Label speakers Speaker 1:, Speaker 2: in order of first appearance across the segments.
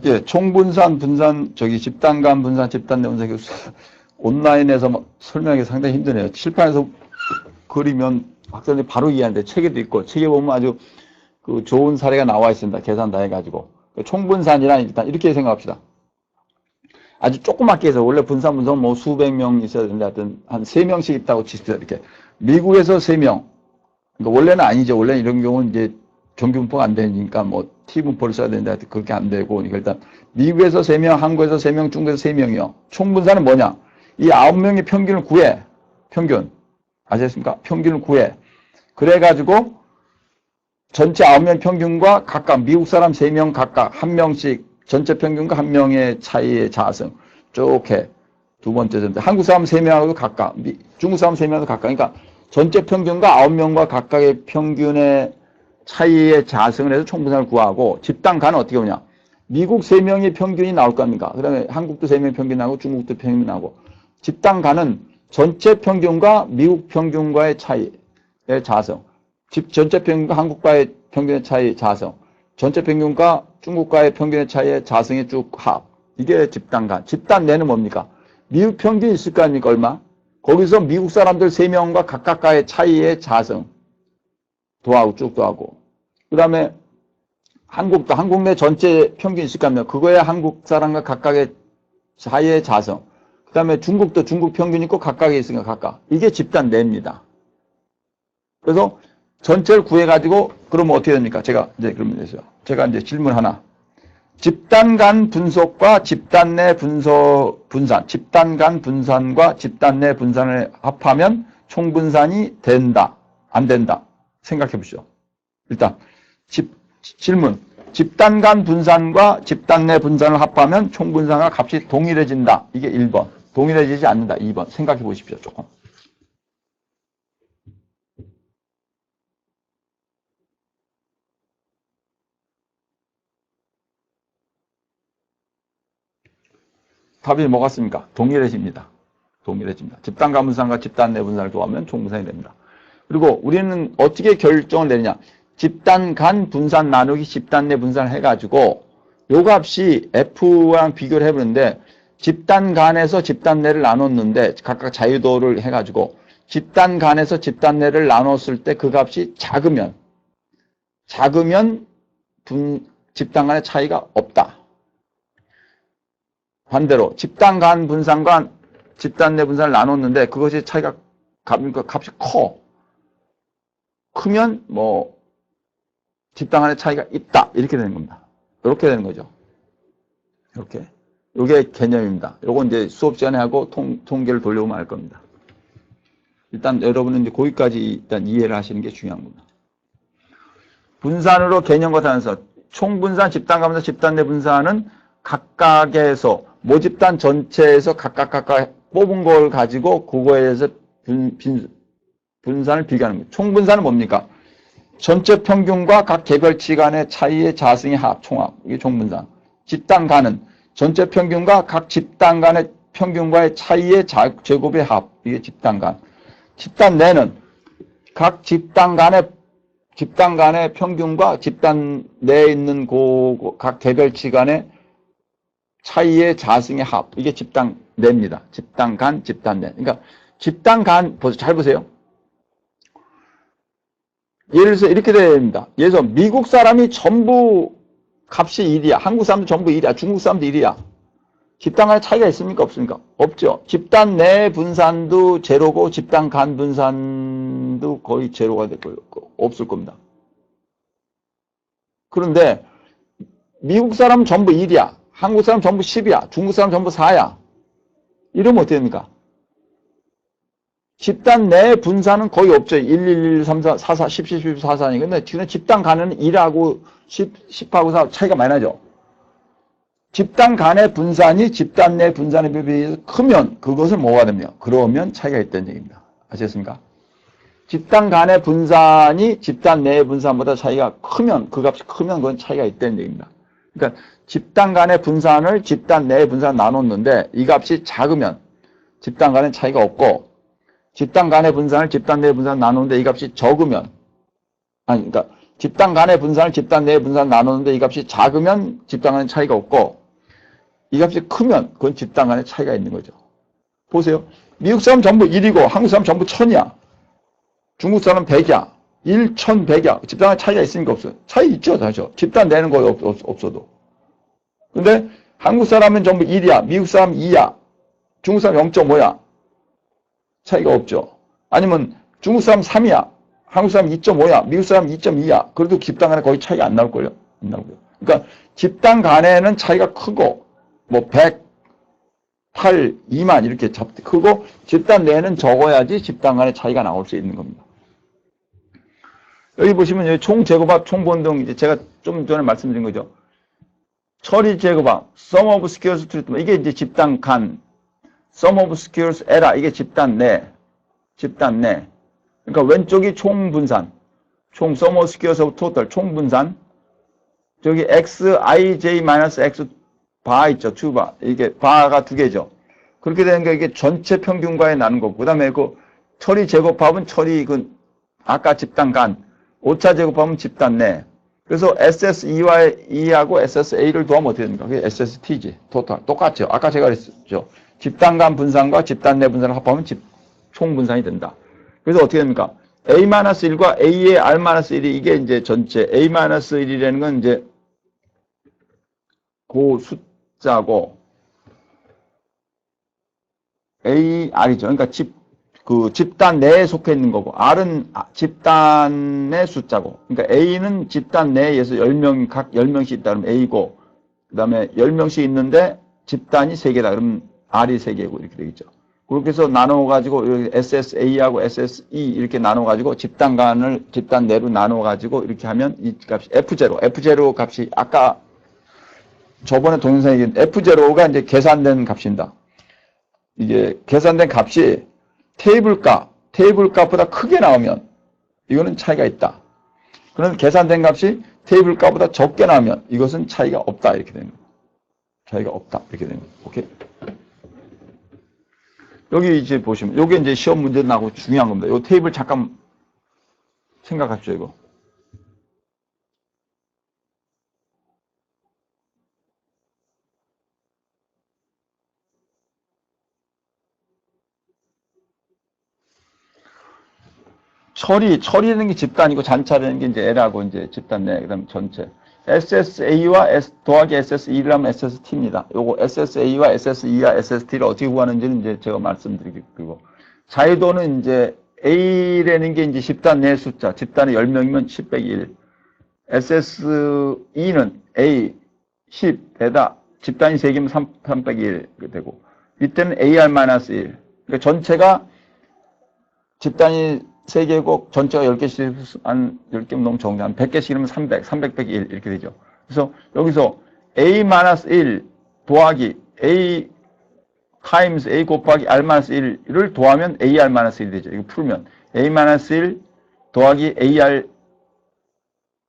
Speaker 1: 예, 총분산, 분산, 집단 간 분산, 집단 내 분산, 온라인에서 막 설명하기 상당히 힘드네요. 칠판에서 그리면 학생들이 바로 이해하는데 책에도 있고, 책에 보면 아주 그 좋은 사례가 나와 있습니다. 계산 다 해가지고. 총분산이란 일단 이렇게 생각합시다. 아주 조그맣게 해서 원래 분산 뭐 수백 명 있어야 되는데 하여튼 한 3명씩 있다고 치십시다. 이렇게. 미국에서 3명. 그러니까 원래는 아니죠. 원래 이런 경우는 이제 정규분포가 안 되니까 뭐 T분포를 써야 되는데 하여튼 그렇게 안 되고. 그러니까 일단 미국에서 3명, 한국에서 3명, 중국에서 3명이요. 총분산은 뭐냐? 이 9명의 평균을 구해. 평균. 아시겠습니까? 평균을 구해. 그래가지고 전체 9명 평균과 각각 미국 사람 3명 각각 1명씩 전체 평균과 1명의 차이의 자승 쭉 해. 두 번째 전제. 한국 사람 3명하고도 각각, 중국 사람 3명하고도 각각. 그러니까 전체 평균과 9명과 각각의 평균의 차이의 자승을 해서 총분산을 구하고 집단 간은 어떻게 오냐. 미국 3명의 평균이 나올 겁니까? 그 다음에 한국도 3명의 평균이 나오고 중국도 평균이 나오고. 집단 간은 전체 평균과 미국 평균과의 차이의 자승. 전체 평균과 한국과의 평균의 차이 자성, 전체 평균과 중국과의 평균의 차이의 자성의 쭉 합. 이게 집단 간. 집단 내는 뭡니까? 미국 평균이 있을 거 아닙니까? 얼마? 거기서 미국 사람들 3명과 각각과의 차이의 자성. 더하고 쭉 더하고. 그 다음에 한국도 한국 내 전체 평균이 있을 거 아닙니까? 그거에 한국 사람과 각각의 차이의 자성. 그 다음에 중국도 중국 평균이 있고 각각에 있으니까 각각. 이게 집단 내입니다. 그래서 전체를 구해가지고, 그러면 어떻게 됩니까? 제가 이제 질문 하나. 집단 간 분속과 집단 내 분산, 집단 간 분산과 집단 내 분산을 합하면 총분산이 된다, 안 된다? 생각해 보시죠. 일단, 질문. 집단 간 분산과 집단 내 분산을 합하면 총분산과 값이 동일해진다. 이게 1번. 동일해지지 않는다. 2번. 생각해 보십시오, 조금. 답이 뭐가 습니까? 동일해집니다. 동일해집니다. 집단 간 분산과 집단 내 분산을 더하면 총분산이 됩니다. 그리고 우리는 어떻게 결정을 내느냐? 집단 간 분산 나누기 집단 내 분산을 해가지고 요 값이 F랑 비교를 해보는데 집단 간에서 집단 내를 나눴는데 각각 자유도를 해가지고 집단 간에서 집단 내를 나눴을 때 그 값이 작으면 집단 간의 차이가 없다. 반대로 집단 간 분산과 집단 내 분산을 나눴는데 그것이 차이가 값이 크면 뭐 집단 간의 차이가 있다 이렇게 되는 겁니다. 이렇게 되는 거죠. 이렇게 이게 개념입니다. 요거 이제 수업 시간에 하고 통계를 돌려보면 알 겁니다. 일단 여러분은 이제 거기까지 일단 이해를 하시는 게 중요한 겁니다. 분산으로 개념과 단서 총분산, 집단 간 분산, 집단 내 분산은 각각에서 모집단 전체에서 각각 뽑은 걸 가지고 그거에 대해서 분산을 비교하는 거예요. 총분산은 뭡니까? 전체 평균과 각 개별치 간의 차이의 자승의 합, 총합. 이게 총분산. 집단 간은 전체 평균과 각 집단 간의 평균과의 차이의 제곱의 합. 이게 집단 간. 집단 내는 각 집단 간의 평균과 집단 내에 있는 각 개별치 간의 차이의 자승의 합. 이게 집단 내입니다. 집단 간, 집단 내. 그러니까 집단 간, 잘 보세요. 예를 들어서 이렇게 돼야 됩니다. 예를 들어서 미국 사람이 전부 값이 1이야. 한국 사람도 전부 1이야. 중국 사람도 1이야. 집단 간의 차이가 있습니까? 없습니까? 없죠. 집단 내 분산도 제로고 집단 간 분산도 거의 제로가 될 거예요. 없을 겁니다. 그런데 미국 사람은 전부 1이야. 한국 사람 전부 10이야. 중국 사람 전부 4야. 이러면 어떻게 됩니까? 집단 내 분산은 거의 없죠. 1, 1, 1, 3, 4, 4, 4, 10, 10, 10, 4, 4니까. 근데 지금 집단 간은 1하고 10, 10하고 4 차이가 많이 나죠. 집단 간의 분산이 집단 내 분산에 비해서 크면 그것을 뭐가 됩니까? 그러면 차이가 있다는 얘기입니다. 아시겠습니까? 집단 간의 분산이 집단 내의 분산보다 차이가 크면, 그 값이 크면 그건 차이가 있다는 얘기입니다. 그러니까 집단 간의 분산을 집단 내의 분산 나눴는데 이 값이 작으면 집단 간의 차이가 없고 집단 간의 분산을 집단 내의 분산 나누는데 이 값이 적으면 그러니까 집단 간의 분산을 집단 내의 분산 나누는데 이 값이 작으면 집단 간의 차이가 없고 이 값이 크면 그건 집단 간의 차이가 있는 거죠. 보세요. 미국 사람 전부 1이고 한국 사람 전부 1000이야. 중국 사람 100이야. 1, 1000, 100이야. 집단 간의 차이가 있으니까 없어요. 차이 있죠, 사실. 집단 내는 거 없어도. 근데 한국 사람은 전부 1이야. 미국 사람 2야. 중국 사람 0.5야. 차이가 없죠. 아니면 중국 사람 3이야. 한국 사람 2.5야. 미국 사람 2.2야. 그래도 집단 간에 거의 차이가 안 나올걸요? 안 나오고요. 그러니까 집단 간에는 차이가 크고, 뭐 100, 8, 2만 이렇게 크고, 집단 내는 적어야지 집단 간에 차이가 나올 수 있는 겁니다. 여기 보시면 여기 총 제곱합, 총 번동, 이제 제가 좀 전에 말씀드린 거죠. 처리 제곱합, sum of squares treatment. 이게 이제 집단 간, sum of squares error. 이게 집단 내. 집단 내. 그러니까 왼쪽이 총 분산. 총 sum of squares of total. 총 분산. 저기 xij-x 바 있죠. 2바. 이게 바가 두 개죠. 그렇게 되는 게 이게 전체 평균과에 나는 거고. 그 다음에 그 처리 제곱합은 처리 아까 집단 간. 오차 제곱합은 집단 내. 그래서 SSE와 E하고 SSA를 더하면 어떻게 됩니까? 그게 SST지. 토탈. 똑같죠. 아까 제가 그랬죠. 집단 간 분산과 집단 내 분산을 합하면 총 분산이 된다. 그래서 어떻게 됩니까? A-1과 A의 R-1이 이게 이제 전체 A-1이라는 건 이제 그 숫자고 AR이죠. 그러니까 집단 내에 속해 있는 거고 R은 집단의 숫자고. 그러니까 A는 집단 내에서 10명 각 10명씩 있다 그러면 A고 그다음에 10명씩 있는데 집단이 3개다 그러면 R이 3개고 이렇게 되겠죠. 그렇게 해서 나눠 가지고 SSA하고 SSE 이렇게 나눠 가지고 집단 내로 나눠 가지고 이렇게 하면 이 값이 F0 값이 아까 저번에 동영상에 얘기한 F0가 이제 계산된 값입니다. 이게 계산된 값이 테이블 값보다 크게 나오면 이거는 차이가 있다. 그럼 계산된 값이 테이블 값보다 적게 나오면 이것은 차이가 없다 이렇게 되는 거예요. 차이가 없다 이렇게 되는 거예요. 오케이. 여기 이제 보시면 요게 이제 시험 문제 나오고 중요한 겁니다. 요 테이블 잠깐 생각하십시오 이거. 처리라는 게 집단이고 잔차라는 게 이제 L하고 이제 집단 내, 그 다음 전체. SSA와 더하기 SSE를 하면 SST입니다. 요거 SSA와 SSE와 SST를 어떻게 구하는지는 이제 제가 말씀드리고. 자유도는 이제 A라는 게 이제 집단 내 숫자, 집단이 10명이면 10 빼기 1. SSE는 A, 10에다 집단이 3개면 3 빼기 1 되고. 이때는 AR-1. 그러니까 전체가 집단이 3개고 전체가 10개씩 한 10개면 너무 적은데 한 100개씩이면 300 빼기 1 이렇게 되죠. 그래서 여기서 A-1 더하기 A 타임스 A 곱하기 R-1을 더하면 AR-1이 되죠. 이거 풀면 A-1 더하기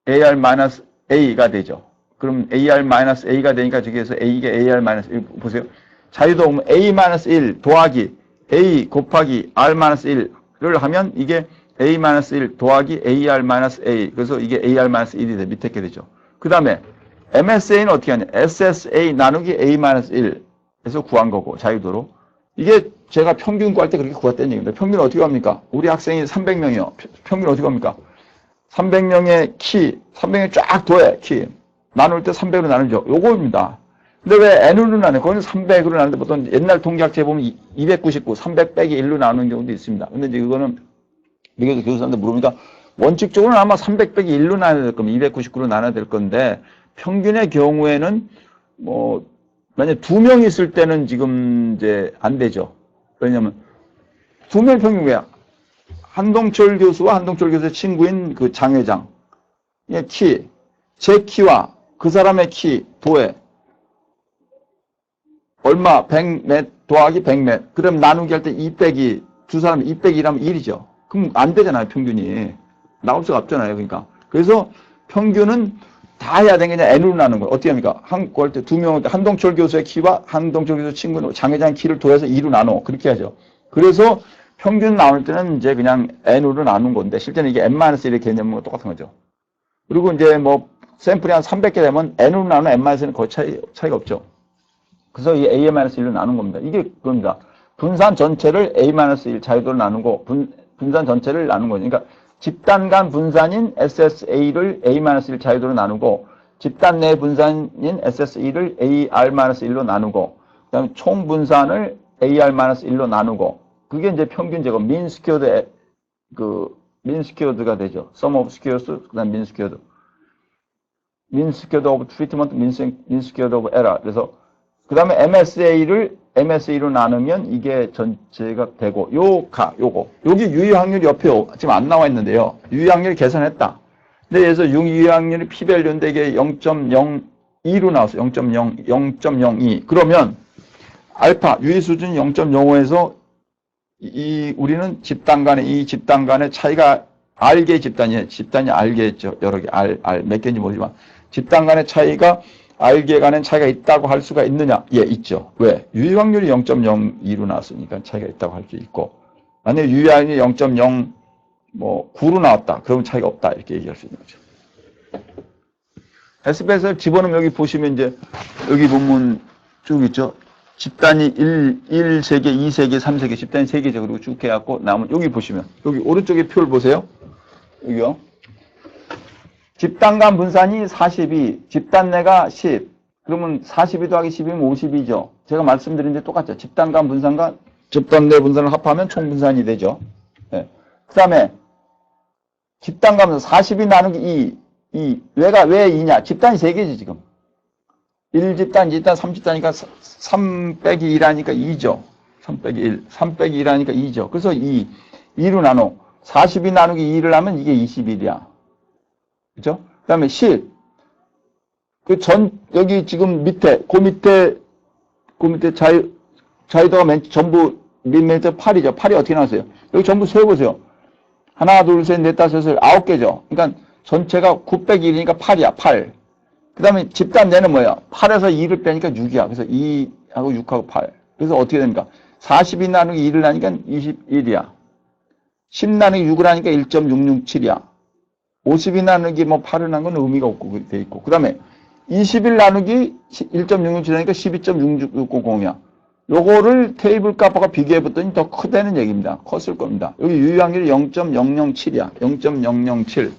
Speaker 1: AR-A가 되죠. 그럼 AR-A가 되니까 저기에서 이게 AR-1 보세요. 자유도 보면 A-1 더하기 A 곱하기 R-1을 하면 이게 A-1 더하기 AR-A. 그래서 이게 AR-1이 돼. 밑에 게 되죠. 그 다음에 MSA는 어떻게 하냐. SSA 나누기 A-1에서 구한 거고, 자유도로. 이게 제가 평균 구할 때 그렇게 구했다는 얘기입니다. 평균 어떻게 합니까? 우리 학생이 300명이요. 평균 어떻게 합니까? 300명의 300명 쫙 더해, 나눌 때 300으로 나누죠. 요거입니다. 근데 왜 N으로 나눠요? 그건 300으로 나누는데 보통 옛날 통계학자에 보면 299, 300 빼기 1로 나누는 경우도 있습니다. 근데 이제 그거는 미국 교수한테 물으니까 원칙적으로는 아마 300 빼기 1로 나눠야 될 겁니다. 299로 나눠야 될 건데 평균의 경우에는 뭐 만약 2명 있을 때는 지금 이제 안 되죠. 왜냐면 2명 평균 왜야? 한동철 교수와 한동철 교수의 친구인 그 장 회장. 제 키와 그 사람의 키 도에 얼마? 100몇 더하기 100몇. 그럼 나누기 할 때 2 빼기, 두 사람 2 빼기 1하면 1이죠. 그럼 안 되잖아요, 평균이. 나올 수가 없잖아요, 그러니까. 그래서 평균은 다 해야 되는 게 그냥 N으로 나누는 거예요. 어떻게 합니까? 구할 때 2명, 한동철 교수의 키와 한동철 교수 친구, 장 회장 키를 더해서 2로 나눠. 그렇게 하죠. 그래서 평균 나올 때는 이제 그냥 N으로 나눈 건데, 실제는 이게 N-1의 개념과 똑같은 거죠. 그리고 이제 뭐 샘플이 한 300개 되면 n으로 나누면 n-1는 거의 차이가 없죠. 그래서 이 a-1로 나눈 겁니다. 이게 그겁니다. 분산 전체를 a-1 자유도로 나누고 분산 전체를 나눈 거죠. 그러니까 집단 간 분산인 SSA를 a-1 자유도로 나누고 집단 내 분산인 SSE를 AR-1로 나누고 그다음에 총 분산을 AR-1로 나누고 그게 이제 평균 제곱 민스퀘어드 민스퀘어드가 되죠. sum of squares 그다음 민스퀘어드 민스퀘어드 오브 트리트먼트 민스퀘어드 오브 에러. 그래서 그다음에 MSA로 나누면 이게 전체가 되고 요거 여기 유효 확률이 옆에 지금 안 나와 있는데요. 유효 확률 계산했다. 근데 그래서 유효 확률이 p-value인데 이게 0.02로 나왔어요. 0.02. 그러면 알파 유효 수준 0.05에서 우리는 집단 간의 차이가 R개의 집단이 R개였죠. 여러 개 몇 개인지 모르지만 집단 간의 차이가 R개 간의 차이가 있다고 할 수가 있느냐? 예, 있죠. 왜? 유효 확률이 0.02로 나왔으니까 차이가 있다고 할 수 있고 만약에 유효 확률이 0.9로 나왔다. 그러면 차이가 없다. 이렇게 얘기할 수 있는 거죠. SPS를 집어넣으면 여기 보시면 이제 여기 보면 쭉 있죠. 집단이 1세개, 2세개, 3세개, 집단이 3개죠. 그리고 쭉 해갖고 남은 여기 보시면 여기 오른쪽에 표를 보세요. 여기요. 집단 간 분산이 42, 집단 내가 10. 그러면 42 더하기 10이면 50이죠. 제가 말씀드린 게 똑같죠. 집단 간 분산과 집단 내 분산을 합하면 총 분산이 되죠. 네. 그 다음에 집단 간 분산 42 나누기 2. 왜 2냐? 집단이 3개지 지금. 1집단, 2집단, 3집단이니까 3 빼기 1하니까 2죠. 3 빼기 1. 3 빼기 1하니까 2죠. 그래서 2로 나눠. 42 나누기 2를 하면 이게 21이야. 그죠? 그 다음에 10. 여기 지금 밑에, 그 밑에 자유도가 전부 맨 밑에 8이죠. 8이 어떻게 나왔어요? 여기 전부 세어보세요. 하나, 둘, 셋, 넷, 다섯, 여섯, 9개죠. 그러니까 전체가 9 빼기 1이니까 8이야, 8. 그 다음에 집단 내는 뭐예요? 8에서 2를 빼니까 6이야. 그래서 2하고 6하고 8. 그래서 어떻게 됩니까? 42 나누기 2를 하니까 21이야. 10 나누기 6을 하니까 1.667이야. 52 나누기 8을 한 건 의미가 없고 돼 있고. 그 다음에 21 나누기 1.667 하니까 12.6600이야. 요거를 테이블 값하고 비교해 봤더니 더 크다는 얘기입니다. 컸을 겁니다. 여기 유효 확률이 0.007이야. 0.007.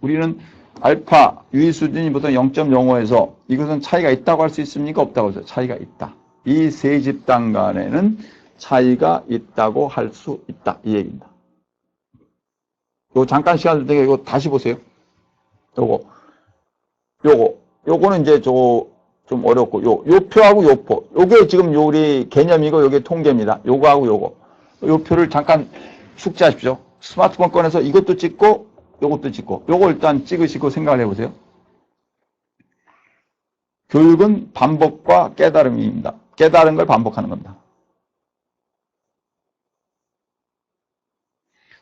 Speaker 1: 우리는 알파 유의 수준이 보통 0.05에서 이것은 차이가 있다고 할 수 있습니까? 없다고 해서 차이가 있다. 이 세 집단 간에는 차이가 있다고 할 수 있다. 이 얘기입니다. 요 잠깐 시간 줄 테니까 이거 다시 보세요. 요거는 이제 좀 어렵고 요 표하고 요 표. 요게 지금 우리 개념이고 요게 통계입니다. 요거하고 요거. 요 표를 잠깐 숙지하십시오. 스마트폰 꺼내서 이것도 찍고 요것도 찍고 요거 일단 찍으시고 생각을 해보세요. 교육은 반복과 깨달음입니다. 깨달은 걸 반복하는 겁니다.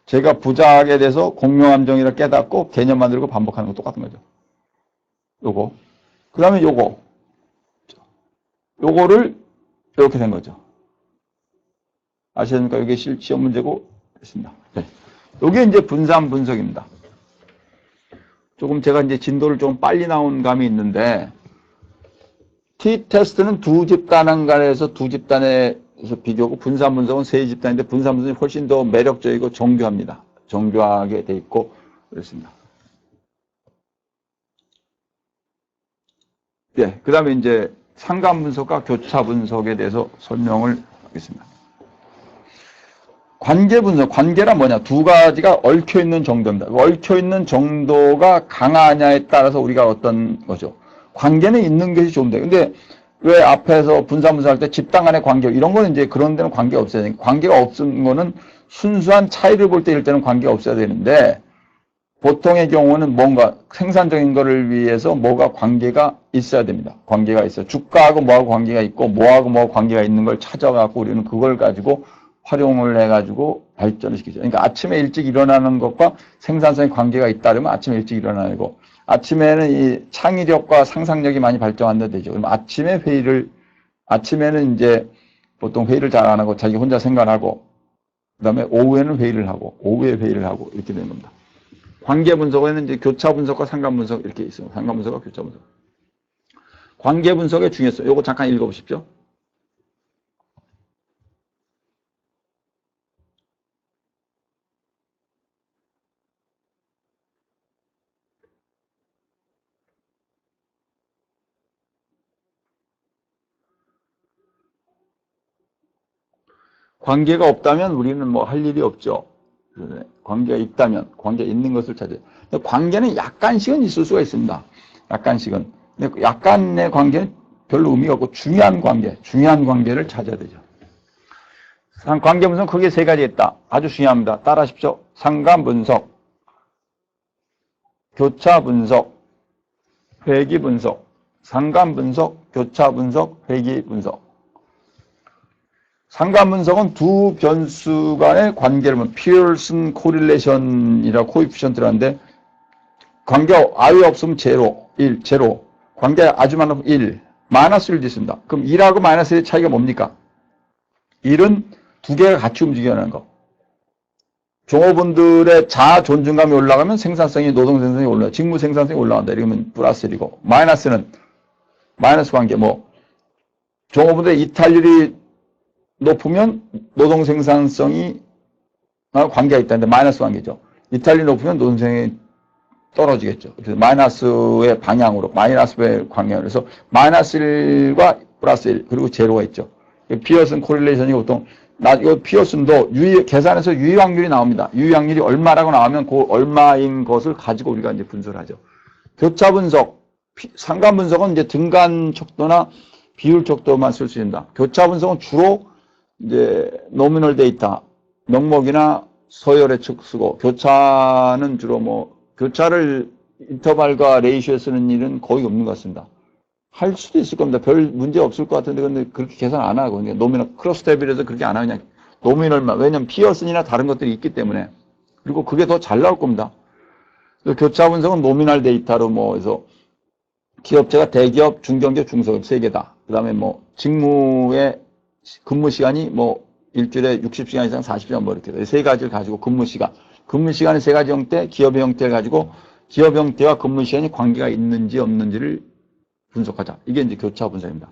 Speaker 1: 제가 부자하게 돼서 공명함정이라 깨닫고 개념 만들고 반복하는 거 똑같은 거죠. 요거. 그 다음에 요거를 이렇게 된 거죠. 아시십니까? 이게 시험 문제고 됐습니다. 네. 요게 이제 분산 분석입니다. 조금 제가 이제 진도를 좀 빨리 나온 감이 있는데 T-테스트는 두 집단 간에서 두 집단에서 비교하고 분산 분석은 세 집단인데 분산 분석이 훨씬 더 매력적이고 정교합니다. 정교하게 돼 있고 그렇습니다. 네, 그 다음에 이제 상관 분석과 교차 분석에 대해서 설명을 하겠습니다. 관계 분석, 관계란 뭐냐? 두 가지가 얽혀있는 정도입니다. 얽혀있는 정도가 강하냐에 따라서 우리가 어떤 거죠. 관계는 있는 것이 좋은데, 근데 왜 앞에서 분산 분석할 때 집단 간의 관계, 이런 거는 이제 그런 데는 관계가 없어야 되니까, 관계가 없는 거는 순수한 차이를 볼 때 이럴 때는 관계가 없어야 되는데, 보통의 경우는 뭔가 생산적인 거를 위해서 뭐가 관계가 있어야 됩니다. 관계가 있어요. 주가하고 뭐하고 관계가 있고, 뭐하고 뭐하고 관계가 있는 걸 찾아갖고 우리는 그걸 가지고 활용을 해가지고 발전을 시키죠. 그러니까 아침에 일찍 일어나는 것과 생산성의 관계가 있다면 아침에 일찍 일어나고 아침에는 이 창의력과 상상력이 많이 발전한다 되죠. 그럼 아침에는 이제 보통 회의를 잘 안 하고 자기 혼자 생각하고 그 다음에 오후에는 회의를 하고 오후에 회의를 하고 이렇게 되는 겁니다. 관계 분석에는 이제 교차 분석과 상관 분석 이렇게 있어요. 상관 분석과 교차 분석. 관계 분석의 중요성. 요거 잠깐 읽어보십시오. 관계가 없다면 우리는 뭐 할 일이 없죠. 관계가 있다면, 관계가 있는 것을 찾아요. 근데 관계는 약간씩은 있을 수가 있습니다. 약간씩은. 근데 약간의 관계는 별로 의미가 없고 중요한 관계를 찾아야 되죠. 관계 분석 크게 세 가지 있다. 아주 중요합니다. 따라하십시오. 상관 분석, 교차 분석, 회귀 분석. 상관 분석, 교차 분석, 회귀 분석. 상관 분석은 두 변수 간의 관계를 보면 피어슨 코릴레이션이라고 코이피션트를 하는데 관계 아예 없으면 제로, 1, 제로. 관계 아주 많으면 1, 마이너스 1도 있습니다. 그럼 1하고 마이너스 1의 차이가 뭡니까? 1은 두 개가 같이 움직여야 하는 거. 종업원들의 자아 존중감이 올라가면 생산성이, 노동 생산성이 올라가, 직무 생산성이 올라간다. 이러면 플러스 1이고, 마이너스는, 마이너스 관계, 뭐, 종업원들의 이탈률이 높으면 노동 생산성이 관계가 있다는데 마이너스 관계죠. 이탈률이 높으면 노동 생산성이 떨어지겠죠. 그래서 마이너스의 방향으로, 마이너스의 방향으로. 그래서 마이너스 1과 플러스 1, 그리고 제로가 있죠. 피어슨 코릴레이션이 보통, 이 피어슨도 계산해서 유의 확률이 나옵니다. 유의 확률이 얼마라고 나오면 그 얼마인 것을 가지고 우리가 이제 분석을 하죠. 교차 분석, 상관 분석은 이제 등간 척도나 비율 척도만 쓸 수 있습니다. 교차 분석은 주로 이제 노미널 데이터, 명목이나 서열의 측 쓰고, 교차는 주로 뭐, 교차를 인터벌과 레이쇼에 쓰는 일은 거의 없는 것 같습니다. 할 수도 있을 겁니다. 별 문제 없을 것 같은데, 근데 그렇게 계산 안 하고, 그냥 노미널, 크로스 탭이라서 그렇게 안 하고 그냥 노미널만, 왜냐면 피어슨이나 다른 것들이 있기 때문에. 그리고 그게 더 잘 나올 겁니다. 교차 분석은 노미널 데이터로 뭐, 해서 기업체가 대기업, 중견기업, 중소기업 세 개다. 그 다음에 뭐, 직무의 근무 시간이 뭐 일주일에 60시간 이상 40시간 뭐 이렇게 세 가지를 가지고 근무 시간의 세 가지 형태, 기업의 형태를 가지고 기업 형태와 근무 시간이 관계가 있는지 없는지를 분석하자. 이게 이제 교차 분석입니다.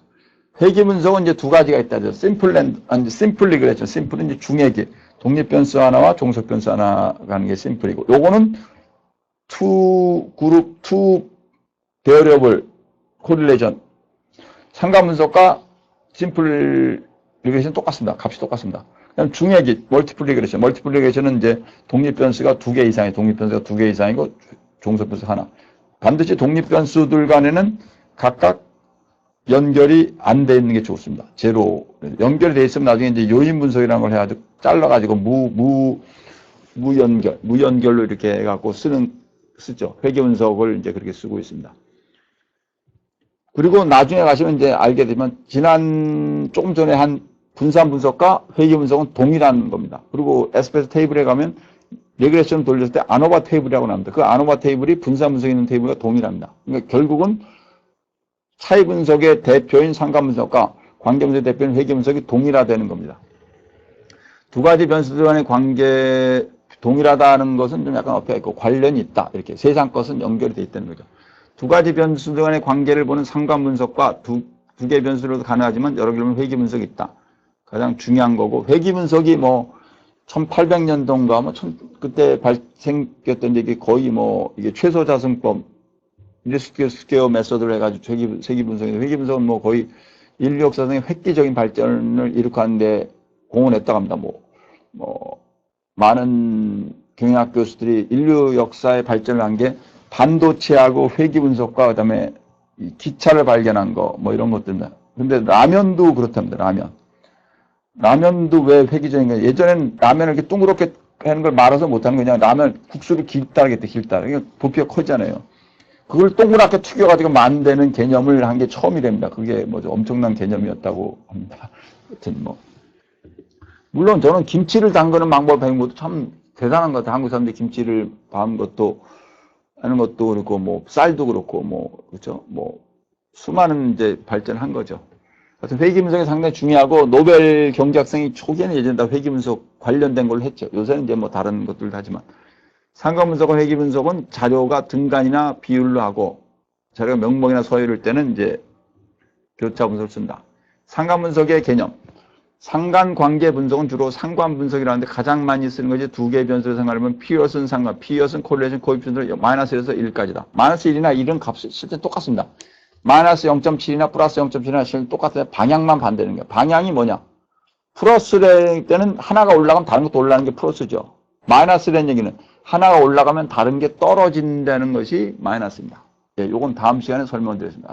Speaker 1: 회귀 분석은 이제 두 가지가 있다. 심플리 그랬죠. 심플은 이제 중회귀, 독립 변수 하나와 종속 변수 하나 가는 게 심플이고, 요거는 투 그룹, 투 베어리어블 코릴레이션. 상관 분석과 심플 리그레이션 똑같습니다. 값이 똑같습니다. 그다음 중회귀, 멀티플 리그레이션. 멀티플 리그레이션은 이제 독립 변수가 두 개 이상이고, 독립 변수가 두 개 이상이고, 종속 변수 하나. 반드시 독립 변수들 간에는 각각 연결이 안 돼 있는 게 좋습니다. 제로. 연결이 돼 있으면 나중에 이제 요인 분석이라는 걸 해가지고 잘라가지고 무연결로 이렇게 해갖고 쓰죠. 회귀 분석을 이제 그렇게 쓰고 있습니다. 그리고 나중에 가시면 이제 알게 되면 조금 전에 한 분산 분석과 회귀 분석은 동일한 겁니다. 그리고 에스페스 테이블에 가면 레그레션을 돌렸을 때 아노바 테이블이라고 나옵니다. 그 아노바 테이블이 분산 분석에 있는 테이블과 동일합니다. 그러니까 결국은 차이 분석의 대표인 상관 분석과 관계 분석의 대표인 회귀 분석이 동일화되는 겁니다. 두 가지 변수들 간의 관계 동일하다는 것은 좀 약간 엎여 있고 관련이 있다. 이렇게 세상 것은 연결이 돼 있다는 거죠. 두 가지 변수들 간의 관계를 보는 상관 분석과 두 개의 변수로도 가능하지만 여러 개로 회귀 분석이 있다. 가장 중요한 거고, 회귀 분석이 뭐 1800년도인가 뭐 그때 발생했던 이게 거의 뭐 이게 최소 자승법 스퀘어 메소드를 해가지고 회귀 분석인데, 회귀 분석은 뭐 거의 인류 역사상의 획기적인 발전을 일으키는데 공헌했다고 합니다. 많은 경영학 교수들이 인류 역사의 발전을 한 게 반도체하고 회귀 분석과 그다음에 기차를 발견한 거 뭐 이런 것들입니다. 근데 라면도 그렇답니다. 라면도 왜 획기적인가? 예전엔 라면을 이렇게 둥그렇게 하는 걸 말아서 못하는 거냐. 라면 국수를 길다 하겠대, 길다. 이게 부피가 커지잖아요. 그걸 동그랗게 튀겨가지고 만드는 개념을 한 게 처음이랍니다. 그게 뭐죠? 엄청난 개념이었다고 합니다. 하여튼 뭐. 물론 저는 김치를 담그는 방법 배운 것도 참 대단한 것 같아요. 한국 사람들이 김치를 담은 것도, 하는 것도 그렇고, 뭐, 쌀도 그렇고, 뭐, 그렇죠? 뭐, 수많은 이제 발전한 거죠. 하여튼 회귀 분석이 상당히 중요하고, 노벨 경제학상이 초기에는 예전에 다 회귀 분석 관련된 걸 했죠. 요새는 이제 뭐 다른 것들도 하지만. 상관 분석은 회귀 분석은 자료가 등간이나 비율로 하고 자료가 명목이나 서열일 때는 이제 교차 분석을 쓴다. 상관 분석의 개념. 상관관계 분석은 주로 상관 분석이라는데 가장 많이 쓰는 것이 두 개의 변수를 생각하면 피어슨 상관, 피어슨 콜레이션 코에피션트를 마이너스 1에서 1까지다. 마이너스 1이나 1은 값이 실제 똑같습니다. 마이너스 0.7이나 플러스 0.7이나 실은 똑같은데 방향만 반대는 거예요. 방향이 뭐냐? 플러스될 때는 하나가 올라가면 다른 것도 올라가는 게 플러스죠. 마이너스라는 얘기는 하나가 올라가면 다른 게 떨어진다는 것이 마이너스입니다. 예, 요건 다음 시간에 설명드리겠습니다.